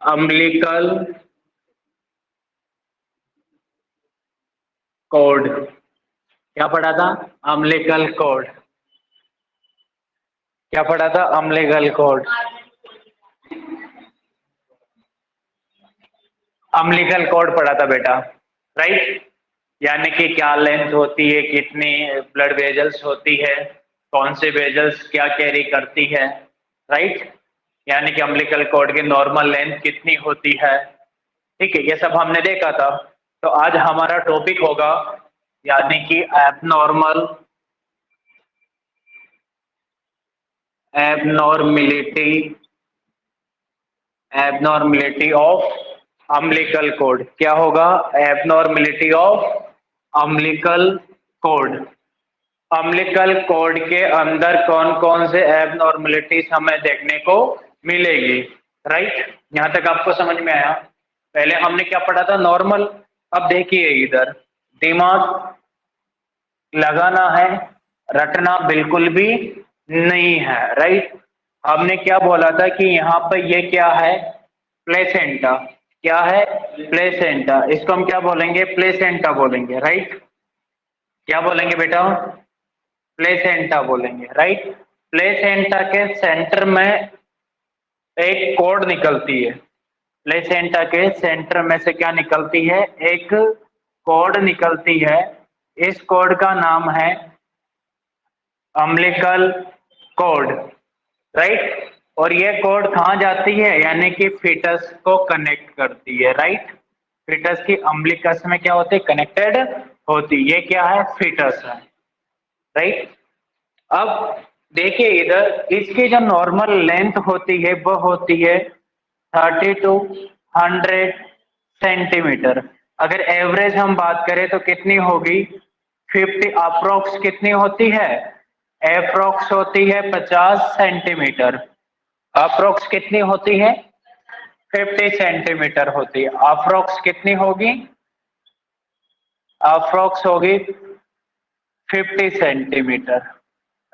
Umbilical cord. क्या पढ़ा था? Umbilical cord. क्या पढ़ा था? Umbilical cord. अम्बिलिकल कॉर्ड पढ़ा था बेटा, राइट। यानी कि क्या लेंथ होती है, कितनी ब्लड वेजल्स होती है, कौन से वेजल्स क्या कैरी करती है, राइट। यानी कि अम्बिलिकल कॉर्ड की नॉर्मल लेंथ कितनी होती है, ठीक है, ये सब हमने देखा था। तो आज हमारा टॉपिक होगा यानी कि एबनॉर्मिलिटी ऑफ अम्बिलिकल कॉर्ड। क्या होगा? Abnormality of umbilical cord. Umbilical cord के अंदर कौन कौन से एबनॉर्मलिटीज हमें देखने को मिलेगी, राइट। यहां तक आपको समझ में आया? पहले हमने क्या पढ़ा था? नॉर्मल। अब देखिए इधर, दिमाग लगाना है, रटना बिल्कुल भी नहीं है, राइट। हमने क्या बोला था कि यहाँ पर ये क्या है? प्लेसेंटा। क्या है? प्लेसेंटा। इसको हम क्या बोलेंगे? प्लेसेंटा बोलेंगे, राइट। क्या बोलेंगे बेटा? प्लेसेंटा बोलेंगे, राइट। प्लेसेंटा के सेंटर में एक कॉर्ड निकलती है। प्लेसेंटा के सेंटर में से क्या निकलती है? एक कॉर्ड निकलती है। इस कॉर्ड का नाम है अम्बिलिकल कॉर्ड, राइट। और ये कॉर्ड कहाँ जाती है? यानी कि फीटस को कनेक्ट करती है, राइट। फीटस की अम्बिलिकस में क्या होती है? कनेक्टेड होती। ये क्या है? फीटस है, राइट। अब देखिए इधर, इसकी जो नॉर्मल लेंथ होती है वो होती है 30 to 100 सेंटीमीटर। अगर एवरेज हम बात करें तो कितनी होगी? 50। अप्रोक्स कितनी होती है? अप्रोक्स होती है 50 सेंटीमीटर। अप्रोक्स कितनी होती है? 50 सेंटीमीटर होती है। अप्रोक्स कितनी होगी? अप्रोक्स होगी 50 सेंटीमीटर,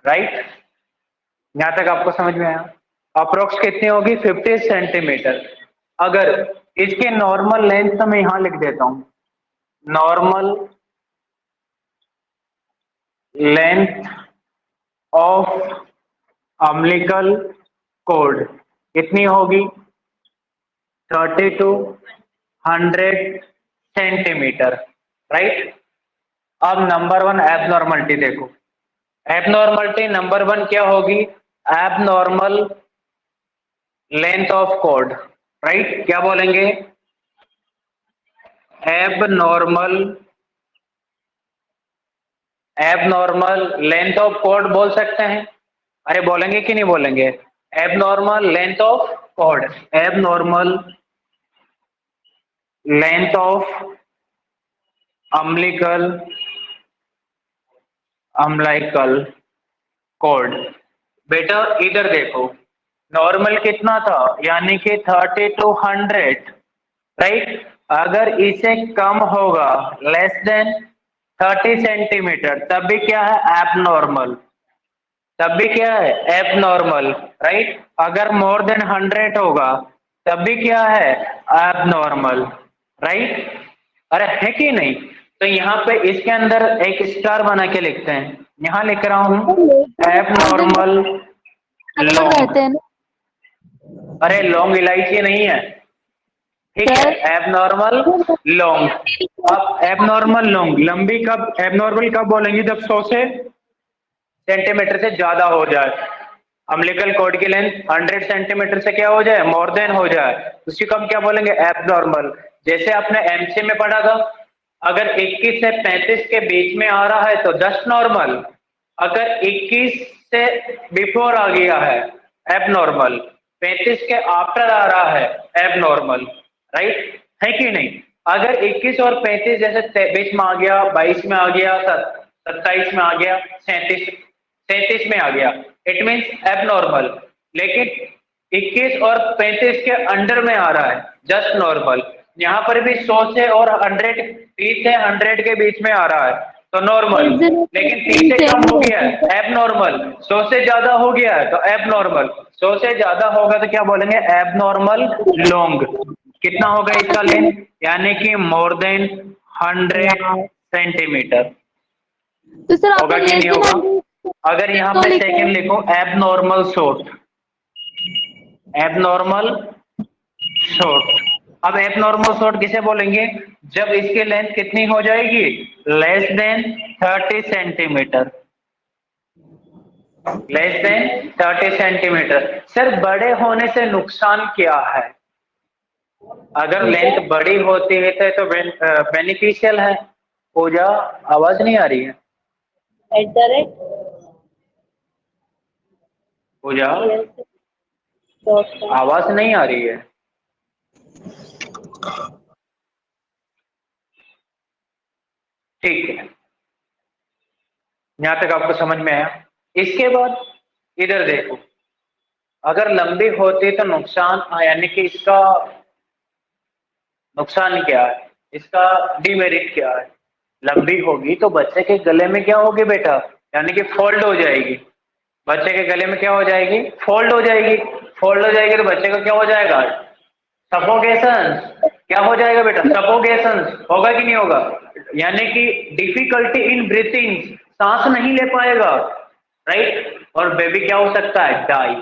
राइट। यहां तक आपको समझ में आया? अप्रोक्स कितनी होगी? 50 सेंटीमीटर। अगर इसके नॉर्मल लेंथ तो मैं यहां लिख देता हूं, normal length of umbilical cord कितनी होगी? 30 to 100 सेंटीमीटर, राइट। अब नंबर वन एबनॉर्मलिटी देखो। एबनॉर्मलिटी नंबर वन क्या होगी? Abnormal length of cord, right. क्या बोलेंगे? एबनॉर्मल लेंथ ऑफ कॉर्ड बोल सकते हैं। अरे बोलेंगे कि नहीं बोलेंगे? Abnormal length of cord, abnormal length of umbilical cord. बेटा इधर देखो, नॉर्मल कितना था? यानी कि 30 to 100, राइट। अगर इसे कम होगा, लेस देन 30 सेंटीमीटर, तब भी क्या है? एबनॉर्मल। तब भी क्या है? Abnormal, right. अगर मोर देन 100 होगा तब भी क्या है? Abnormal, right. अरे है कि नहीं? तो यहाँ पे इसके अंदर एक स्टार बना के लिखते हैं। यहाँ लिख रहा हूं एबनॉर्मल लॉन्ग। अरे लॉन्ग इलायची नहीं है, ठीक है। Abnormal long. अब एबनॉर्मल लॉन्ग, लंबी कब, एबनॉर्मल कब बोलेंगे? जब 100 सेंटीमीटर से ज्यादा हो जाए। अम्बिलिकल कॉर्ड की लेंथ 100 सेंटीमीटर से क्या हो जाए? मोर देन हो जाए, उसी को हम क्या बोलेंगे? एबनॉर्मल। जैसे आपने एमसी में पढ़ा था, अगर 21 से 35 के बीच में आ रहा है तो जस्ट नॉर्मल। अगर 21 से बिफोर आ गया है, एबनॉर्मल। 35 के आफ्टर आ रहा है, एबनॉर्मल, राइट। है कि नहीं? अगर 21 और 35 जैसे 23 में आ गया, 22 में आ गया, 27 में आ गया, 37 में आ गया, इट मीन्स एबनॉर्मल। लेकिन 21 और 35 के अंडर में आ रहा है, जस्ट नॉर्मल। यहाँ पर भी 100 से और 100, 30 से 100 के बीच में आ रहा है तो नॉर्मल, लेकिन 3 से कम हो गया है एब नॉर्मल, 100 से ज्यादा हो गया है तो एब नॉर्मल, 100 से ज्यादा होगा तो क्या बोलेंगे एब नॉर्मल लॉन्ग। कितना होगा इसका लेंथ, यानी कि मोर देन 100 सेंटीमीटर। तो सर होगा आपने कि लेस नहीं देन होगा? अगर यहाँ पे सेकंड लिखो एब नॉर्मल शॉर्ट, एब नॉर्मल शॉर्ट। अब एब नॉर्मल शॉर्ट किसे बोलेंगे, जब इसकी लेंथ कितनी हो जाएगी, less than 30 centimetre, less than 30 centimetre. Sir बड़े होने से नुकसान क्या है, अगर लेंथ बड़ी होती है तो बेनिफिशियल है। पूजा आवाज नहीं आ रही है, at the rate Pooja dot आवाज नहीं आ रही है। ठीक है, यहां तक आपको समझ में आया। इसके बाद इधर देखो, अगर लंबी होती तो नुकसान, यानी कि इसका नुकसान क्या है, इसका डिमेरिट क्या है। लंबी होगी तो बच्चे के गले में क्या होगी बेटा, यानी कि फोल्ड हो जाएगी, बच्चे के गले में क्या हो जाएगी, फोल्ड हो जाएगी। फोल्ड हो जाएगी तो बच्चे को क्या हो जाएगा, सफोकेशन। क्या हो जाएगा बेटा, सफोकेशन। होगा कि नहीं होगा, यानी कि डिफिकल्टी इन ब्रीथिंग, सांस नहीं ले पाएगा, राइट। और बेबी क्या हो सकता है, डाई,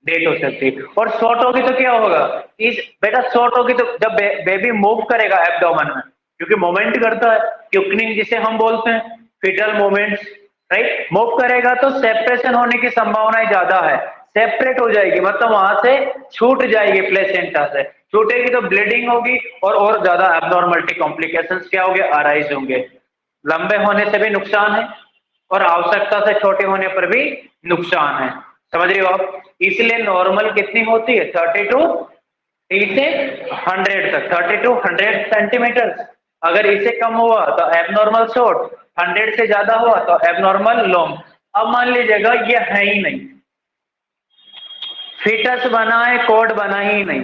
डेट हो सकती है। और शॉर्ट होगी तो क्या होगा, इस बेटा शॉर्ट होगी तो जब बेबी मूव करेगा एब्डोमेन में, क्योंकि मोमेंट करता है, क्विकनिंग जिसे हम बोलते हैं, फिटल मोमेंट्स, राइट, मूव करेगा तो सेपरेशन होने की संभावना ज्यादा है, सेपरेट हो जाएगी, मतलब वहां से छूट जाएगी, प्लेसेंटा से छूटेगी तो ब्लीडिंग होगी और ज्यादा एबनॉर्मलिटी कॉम्प्लिकेशंस क्या होंगे, अराइज होंगे। लंबे होने से भी नुकसान है और आवश्यकता से छोटे होने पर भी नुकसान है, समझ रहे हो आप। इसलिए नॉर्मल कितनी होती है, 30 से 100 तक, 30 to 100 सेंटीमीटर। अगर इससे कम हुआ तो एबनॉर्मल शॉर्ट, 100 से ज्यादा हुआ तो एबनॉर्मल लॉन्ग। अब मान लीजिएगा ये है ही नहीं, फीटस बना है, कोड बना ही नहीं,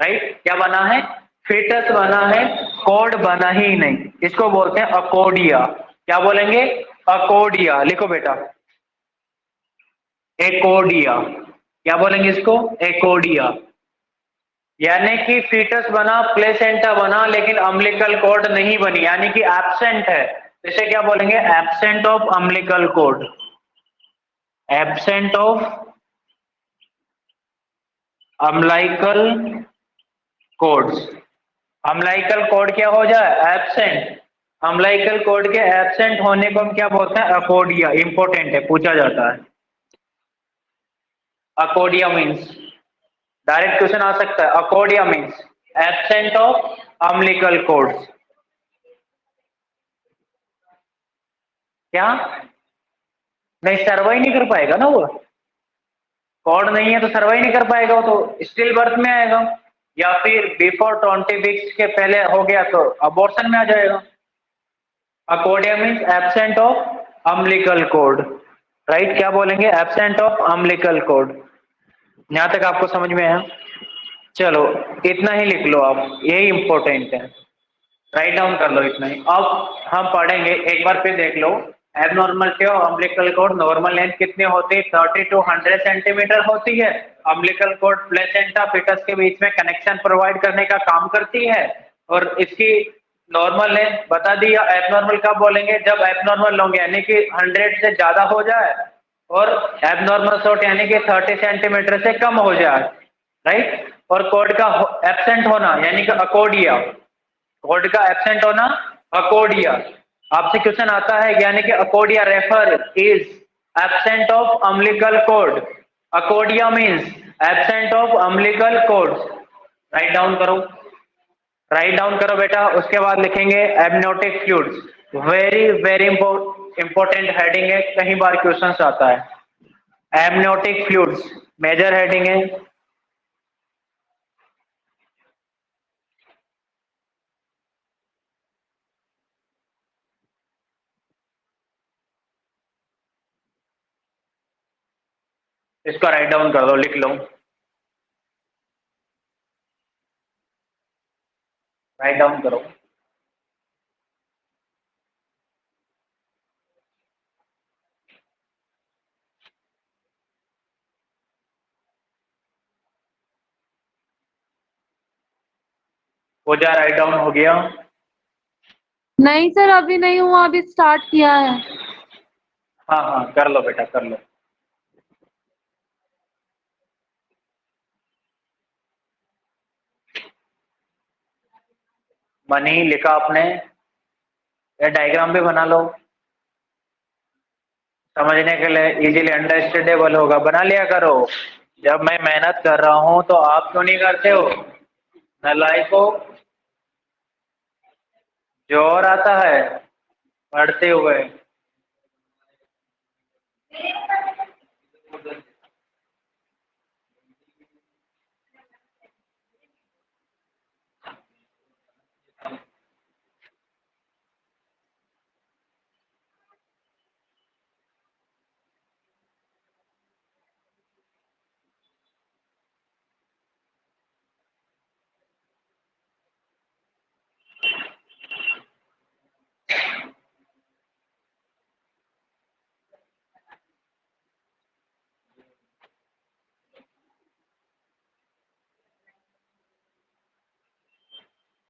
राइट, क्या बना है, फीटस बना है, कोड बना ही नहीं, इसको बोलते हैं अकोडिया। क्या बोलेंगे, अकोडिया, लिखो बेटा, एकोडिया। क्या बोलेंगे इसको, एकोडिया। यानी कि फीटस बना, प्लेसेंटा बना, लेकिन अम्बिलिकल कॉर्ड नहीं बनी, यानी कि एब्सेंट है, इसे क्या बोलेंगे, absent of umbilical cord, absent of umbilical cords. Umbilical cord क्या हो जाए, एब्सेंट। अम्बिलिकल कॉर्ड के एब्सेंट होने को हम क्या बोलते हैं, अकोडिया। इंपॉर्टेंट है, पूछा जाता है। अकोडिया मीन्स, डायरेक्ट क्वेश्चन आ सकता है, अकोडिया means absent of umbilical cords. क्या नहीं, सर्वाइव नहीं कर पाएगा ना वो, कॉर्ड नहीं है तो सर्वाइव नहीं कर पाएगा, वो तो स्टिल बर्थ में आएगा, या फिर बिफोर 20 वीक्स के पहले हो गया तो अबॉर्शन में आ जाएगा। अकोडिया means absent of umbilical cord, right, क्या बोलेंगे, एब्सेंट ऑफ अम्बिलिकल कॉर्ड। यहां तक आपको समझ में आया, चलो इतना ही लिख लो आप, यही इंपॉर्टेंट है, राइट डाउन कर लो इतना ही। अब हम पढ़ेंगे, एक बार फिर देख लो, abnormality of umbilical cord, normal length कितनी होती है, 30 to 100 सेंटीमीटर होती है। अम्बिलिकल कॉर्ड प्लेसेंटा फिटस के बीच में कनेक्शन प्रोवाइड करने का काम करती है, और इसकी नॉर्मल लेंथ बता दिया। एबनॉर्मल कब बोलेंगे, जब एबनॉर्मल लॉन्ग यानी कि 100 से ज्यादा हो जाए, और एबनॉर्मल शॉर्ट यानी कि 30 सेंटीमीटर से कम हो जाए, राइट। और कॉर्ड का एब्सेंट होना यानी कि अकोडिया, कॉर्ड का एब्सेंट होना, अकोडिया। आपसे क्वेश्चन आता है, यानी कि acordia refer is absent of umbilical cord, acordia means absent of umbilical cord. Write down करो, राइट डाउन करो बेटा। उसके बाद लिखेंगे amniotic fluids, very very important heading है, कई बार क्वेश्चन आता है। एमनियोटिक फ्लूइड्स मेजर हेडिंग है। इसको राइट डाउन कर दो, लिख लो, राइट डाउन करो। पूजा राइट डाउन हो गया? नहीं सर, अभी नहीं हुआ, अभी स्टार्ट किया है। हाँ हाँ, कर लो बेटा, कर लो। मनी लिखा आपने? ये डायग्राम भी बना लो, समझने के लिए इजीली अंडरस्टैंडेबल होगा। बना लिया करो। जब मैं मेहनत कर रहा हूँ तो आप क्यों नहीं करते हो? नालायको, जोर आता है पढ़ते हुए।